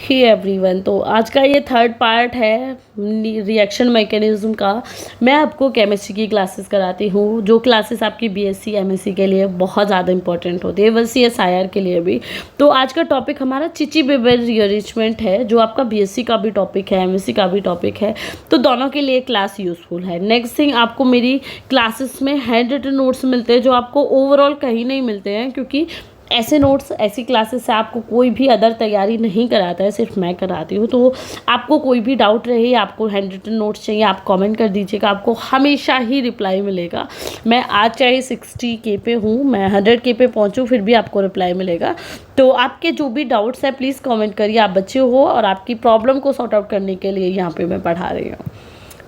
Okay everyone, तो आज का ये थर्ड पार्ट है रिएक्शन मैकेनिज्म का। मैं आपको केमिस्ट्री की क्लासेस कराती हूँ, जो क्लासेस आपकी बीएससी एमएससी के लिए बहुत ज़्यादा इंपॉर्टेंट होती है, वैसे सीएसआईआर के लिए भी। तो आज का टॉपिक हमारा चिची-बेबेल रीअरेंजमेंट है, जो आपका बीएससी का भी टॉपिक है, एमएससी का भी टॉपिक है, तो दोनों के लिए क्लास यूजफुल है। नेक्स्ट थिंग, आपको मेरी क्लासेस में हैंड रिटन नोट्स मिलते हैं, जो आपको ओवरऑल कहीं नहीं मिलते हैं, क्योंकि ऐसे नोट्स ऐसी क्लासेस से आपको कोई भी अदर तैयारी नहीं कराता है, सिर्फ मैं कराती हूँ। तो आपको कोई भी डाउट रहे, आपको हैंड रिटन नोट्स चाहिए, आप कमेंट कर दीजिएगा, आपको हमेशा ही रिप्लाई मिलेगा। मैं आज चाहे 60K पे हूँ, मैं 100K पे पहुँचूँ, फिर भी आपको रिप्लाई मिलेगा। तो आपके जो भी डाउट्स हैं प्लीज़ कमेंट करिए। आप बच्चे हो और आपकी प्रॉब्लम को सॉर्ट आउट करने के लिए यहाँ पर मैं पढ़ा रही हूँ,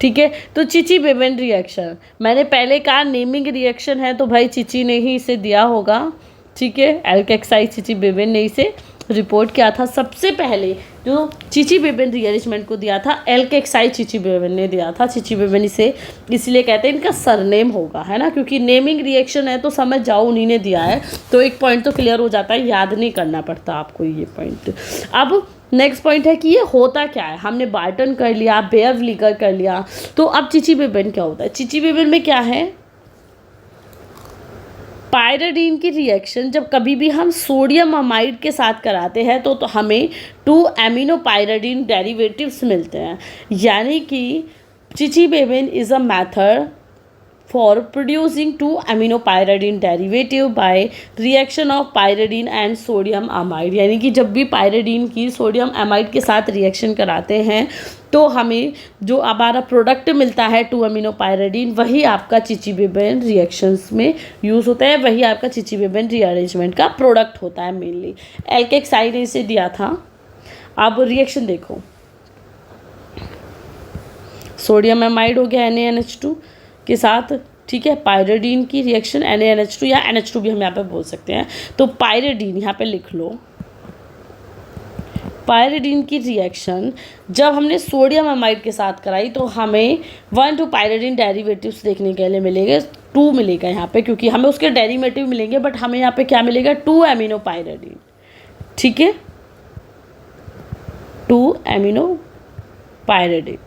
ठीक है। तो चिची-बेबेल रिएक्शन, मैंने पहले कहा नेमिंग रिएक्शन है, तो भाई चिची ने ही इसे दिया होगा, ठीक है। एल्केक्साइड चिची-बेबेल ने इसे रिपोर्ट किया था। सबसे पहले जो चिची-बेबेल रीअरेंजमेंट को दिया था, एल्केक्साइड चिची-बेबेल ने दिया था। चिची-बेबेल इसे इसलिए कहते हैं, इनका सरनेम होगा, है ना, क्योंकि नेमिंग रिएक्शन है तो समझ जाओ उन्हीं ने दिया है। तो एक पॉइंट तो क्लियर हो जाता है, याद नहीं करना पड़ता आपको ये पॉइंट। अब नेक्स्ट पॉइंट है कि ये होता क्या है। हमने बार्टन कर लिया, बेयरव्लिगर कर लिया, तो अब चिची-बेबेल क्या होता है। चिची-बेबेल में क्या है, पायरिडीन की रिएक्शन जब कभी भी हम सोडियम अमाइड के साथ कराते हैं तो हमें 2 एमिनो पायरिडीन डेरिवेटिव्स मिलते हैं। यानी कि चिची-बेबेल is a method for producing 2 amino pyridine derivative by reaction of pyridine and sodium amide। यानी कि जब भी पायरिडीन की सोडियम अमाइड के साथ रिएक्शन कराते हैं तो हमें जो हमारा प्रोडक्ट मिलता है 2 अमीनो पायरिडीन, वही आपका चिची-बेबेल रिएक्शंस में यूज़ होता है, वही आपका चिची-बेबेल रीअरेंजमेंट का प्रोडक्ट होता है मेनली। एल्केक्साइड ने इसे दिया था। अब रिएक्शन देखो, सोडियम अमाइड हो गया NaNH2 के साथ, ठीक है। पायरिडीन की रिएक्शन NaNH2 या NH2 भी हम यहाँ पे बोल सकते हैं। तो पायरिडीन यहाँ पे लिख लो, पायरिडीन की रिएक्शन जब हमने सोडियम अमाइड के साथ कराई तो हमें 1 2 पायरिडीन डेरिवेटिव्स देखने के लिए मिलेंगे, 2 मिलेगा यहाँ पे, क्योंकि हमें उसके डेरिवेटिव मिलेंगे, बट हमें यहाँ पे क्या मिलेगा, 2 एमिनो पायरिडीन, ठीक है, 2 एमिनो पायरिडीन,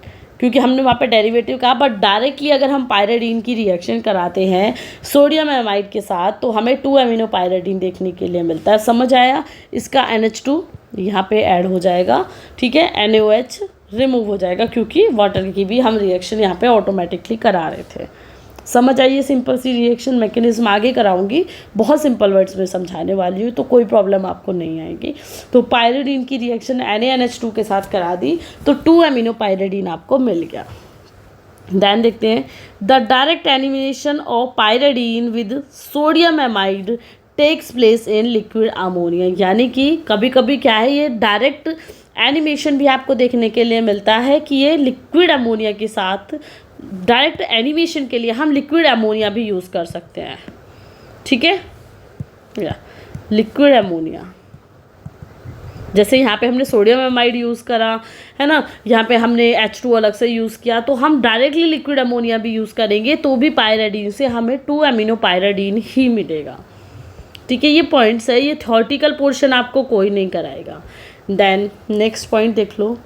क्योंकि हमने वहाँ पे डेरिवेटिव कहा। बट डायरेक्टली अगर हम पायरिडीन की रिएक्शन कराते हैं सोडियम एमाइड के साथ तो हमें 2 एमिनो पायरिडीन देखने के लिए मिलता है। समझ आया। इसका NH2 यहाँ पे ऐड हो जाएगा, ठीक है, NaOH रिमूव हो जाएगा, क्योंकि वाटर की भी हम रिएक्शन यहाँ पे ऑटोमेटिकली करा रहे थे। समझ आइए, सिंपल सी रिएक्शन मैकेनिज्म आगे कराऊंगी, बहुत सिंपल वर्ड्स में समझाने वाली हूँ, तो कोई प्रॉब्लम आपको नहीं आएगी। तो पायरिडीन की रिएक्शन NaNH2 के साथ करा दी तो 2 एमिनो पायरिडीन आपको मिल गया। दैन देखते हैं, the direct elimination of pyridine with sodium amide takes place in liquid ammonia. यानी कि कभी कभी क्या है, ये डायरेक्ट एनिमेशन भी आपको देखने के लिए मिलता है कि ये लिक्विड अमोनिया के साथ, डायरेक्ट एनिमेशन के लिए हम लिक्विड अमोनिया भी यूज़ कर सकते हैं, ठीक है, या लिक्विड अमोनिया। जैसे यहाँ पे हमने सोडियम एमाइड यूज़ करा है ना, यहाँ पे हमने H2 अलग से यूज़ किया, तो हम डायरेक्टली लिक्विड अमोनिया भी यूज़ करेंगे तो भी पायरिडीन से हमें 2 एमिनो पायरिडीन ही मिलेगा, ठीक है। ये पॉइंट्स है, ये थ्योरेटिकल पोर्शन आपको कोई नहीं कराएगा। देन नेक्स्ट पॉइंट देख लो।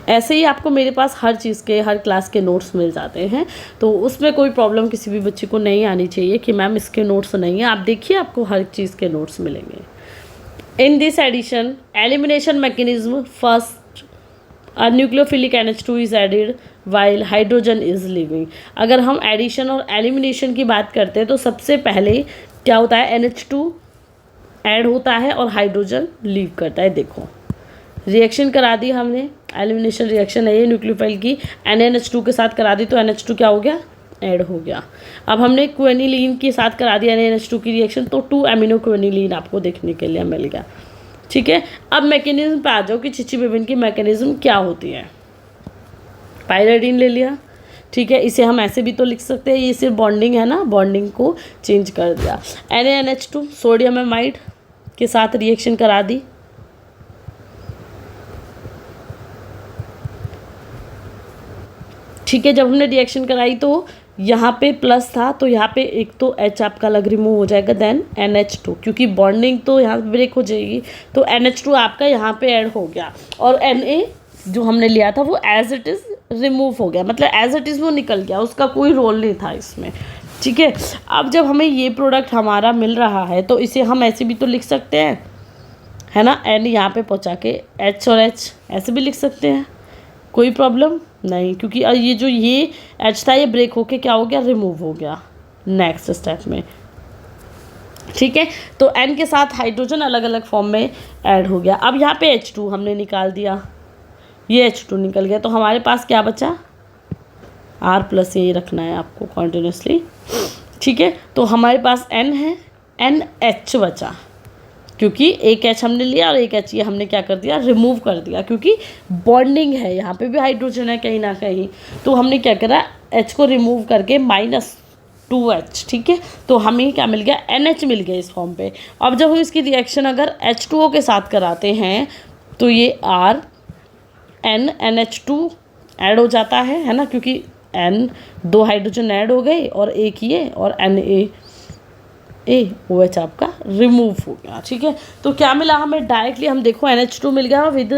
ऐसे ही आपको मेरे पास हर चीज़ के, हर क्लास के नोट्स मिल जाते हैं, तो उसमें कोई प्रॉब्लम किसी भी बच्चे को नहीं आनी चाहिए कि मैम इसके नोट्स नहीं है। आप देखिए, आपको हर चीज़ के नोट्स मिलेंगे। In this addition elimination mechanism, first nucleophilic NH2 is added while hydrogen is leaving. अगर हम एडिशन और एलिमिनेशन की बात करते हैं तो सबसे पहले क्या होता है, NH2 ऐड होता है और हाइड्रोजन लीव करता है। देखो, रिएक्शन करा दी हमने, एलिमिनेशन रिएक्शन है ये न्यूक्लियोफाइल की, NaNH2 के साथ करा दी तो NH2 क्या हो गया, ऐड हो गया। अब हमने क्वेनिलीन के साथ करा दी NaNH2 की रिएक्शन, तो 2 एमिनो क्वेनिलीन आपको देखने के लिए मिल गया, ठीक है। अब मैकेनिज्म पे आ जाओ कि चिची-बेबेल की मैकेनिज्म क्या होती है। पायरिडीन ले लिया, ठीक है, इसे हम ऐसे भी तो लिख सकते हैं, ये सिर्फ बॉन्डिंग है ना, बॉन्डिंग को चेंज कर दिया। NaNH2 सोडियम एमाइड के साथ रिएक्शन करा दी, ठीक है। जब हमने रिएक्शन कराई तो यहाँ पे प्लस था तो यहाँ पे एक तो H आपका अलग रिमूव हो जाएगा, देन NH2, क्योंकि बॉन्डिंग तो यहाँ ब्रेक हो जाएगी तो NH2 आपका यहाँ पे ऐड हो गया और Na जो हमने लिया था वो एज इट इज़ रिमूव हो गया, मतलब एज इट इज़ वो निकल गया, उसका कोई रोल नहीं था इसमें। ठीक है, अब जब हमें ये प्रोडक्ट हमारा मिल रहा है तो इसे हम ऐसे भी तो लिख सकते हैं, है ना, N यहाँ पे पहुँचा के H और H ऐसे भी लिख सकते हैं, कोई प्रॉब्लम नहीं, क्योंकि ये जो ये H था ये ब्रेक होके क्या हो गया, रिमूव हो गया नेक्स्ट स्टेप में। ठीक है, तो N के साथ हाइड्रोजन अलग अलग फॉर्म में ऐड हो गया। अब यहाँ पे H2 हमने निकाल दिया, ये H2 निकल गया, तो हमारे पास क्या बचा, R प्लस यही रखना है आपको कॉन्टिन्यूसली। ठीक है, तो हमारे पास N है, NH बचा, क्योंकि एक H हमने लिया और एक H ये हमने क्या कर दिया, रिमूव कर दिया, क्योंकि बॉन्डिंग है, यहाँ पे भी हाइड्रोजन है कहीं ना कहीं, तो हमने क्या करा, H को रिमूव करके -2H। ठीक है, तो हमें क्या मिल गया, NH मिल गया इस फॉर्म पे। अब जब हम इसकी रिएक्शन अगर H2O के साथ कराते हैं तो ये NH2 ऐड हो जाता है ना, क्योंकि N 2 हाइड्रोजन ऐड हो गए और एक ये और NaOH आपका रिमूव हो गया। ठीक है, तो क्या मिला हमें, डायरेक्टली हम देखो NH2 मिल गया विद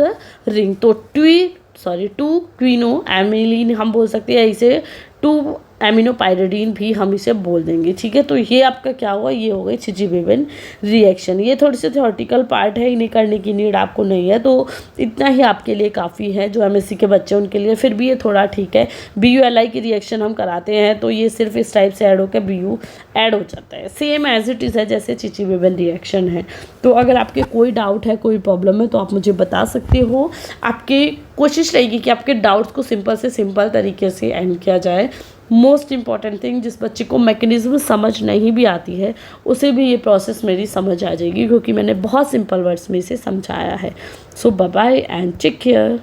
रिंग, तो 2 क्विनो एमिलीन हम बोल सकते हैं, इसे 2 एमिनो पायरिडीन भी हम इसे बोल देंगे। ठीक है, तो ये आपका क्या हुआ, ये हो गई चिची-बीवेन रिएक्शन। ये थोड़ी सी थ्योरेटिकल पार्ट है, इन्हें करने की नीड आपको नहीं है, तो इतना ही आपके लिए काफ़ी है, जो MSc के बच्चे उनके लिए फिर भी ये थोड़ा ठीक है। BuLi की रिएक्शन हम कराते हैं तो ये सिर्फ इस टाइप से ऐड होकर Bu ऐड हो जाता है, सेम एज इट इज़ है जैसे चिची-बीवेन रिएक्शन है। तो अगर आपके कोई डाउट है, कोई प्रॉब्लम है तो आप मुझे बता सकते हो। आपके कोशिश रहेगी कि आपके डाउट्स को सिंपल से सिंपल तरीके से एंड किया जाए। मोस्ट इम्पॉर्टेंट थिंग, जिस बच्चे को मैकेनिज्म समझ नहीं भी आती है उसे भी ये प्रोसेस मेरी समझ आ जाएगी, क्योंकि मैंने बहुत सिंपल वर्ड्स में इसे समझाया है। So bye bye and take care.